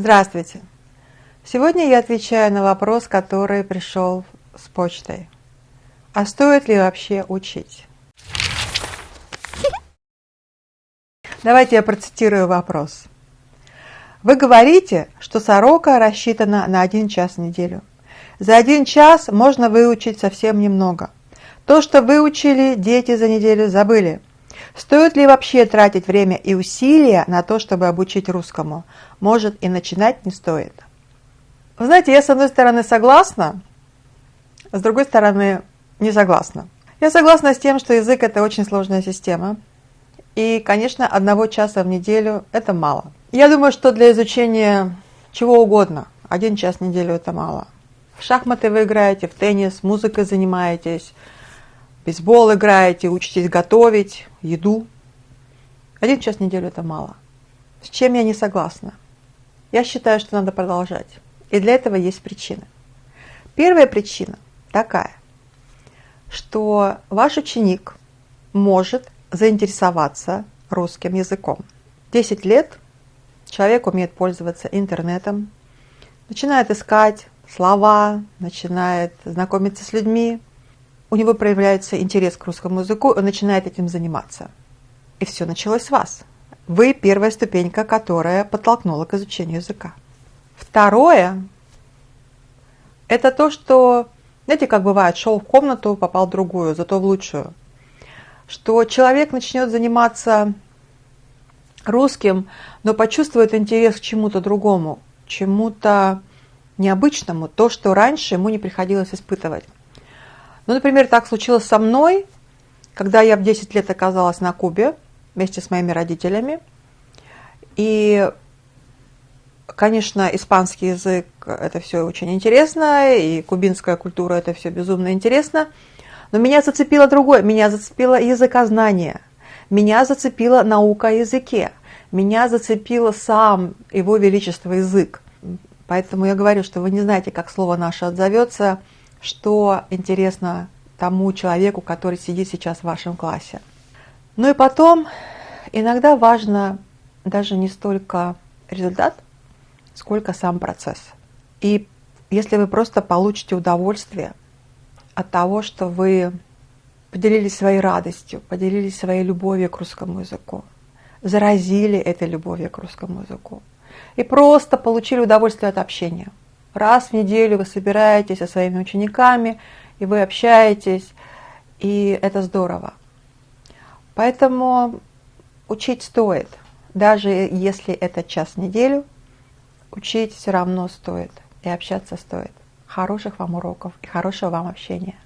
Здравствуйте! Сегодня я отвечаю на вопрос, который пришел с почтой. А стоит ли вообще учить? Давайте я процитирую вопрос. Вы говорите, что сорока рассчитана на 1 час в неделю. За 1 час можно выучить совсем немного. То, что выучили, дети за неделю забыли. Стоит ли вообще тратить время и усилия на то, чтобы обучить русскому? Может, и начинать не стоит? Вы знаете, я с одной стороны согласна, с другой стороны не согласна. Я согласна с тем, что язык – это очень сложная система. И, конечно, 1 часа в неделю – это мало. Я думаю, что для изучения чего угодно 1 час в неделю – это мало. В шахматы вы играете, в теннис, музыкой занимаетесь, в бейсбол играете, учитесь готовить, еду. 1 час в неделю – это мало. С чем я не согласна? Я считаю, что надо продолжать. И для этого есть причины. Первая причина такая, что ваш ученик может заинтересоваться русским языком. 10 лет человек умеет пользоваться интернетом, начинает искать слова, начинает знакомиться с людьми, у него проявляется интерес к русскому языку, он начинает этим заниматься. И все началось с вас. Вы первая ступенька, которая подтолкнула к изучению языка. Второе – это то, что, знаете, как бывает, шел в комнату, попал в другую, зато в лучшую. Что человек начнет заниматься русским, но почувствует интерес к чему-то другому, чему-то необычному, то, что раньше ему не приходилось испытывать. Ну, например, так случилось со мной, когда я в 10 лет оказалась на Кубе вместе с моими родителями. И, конечно, испанский язык – это все очень интересно, и кубинская культура – это все безумно интересно. Но меня зацепило другое, меня зацепило языкознание, меня зацепила наука о языке, меня зацепило сам его величество язык. Поэтому я говорю, что вы не знаете, как слово наше отзовется, что интересно тому человеку, который сидит сейчас в вашем классе. Ну и потом, иногда важно даже не столько результат, сколько сам процесс. И если вы просто получите удовольствие от того, что вы поделились своей радостью, поделились своей любовью к русскому языку, заразили этой любовью к русскому языку и просто получили удовольствие от общения. Раз в неделю вы собираетесь со своими учениками, и вы общаетесь, и это здорово. Поэтому учить стоит. Даже если это час в неделю, учить все равно стоит, и общаться стоит. Хороших вам уроков и хорошего вам общения.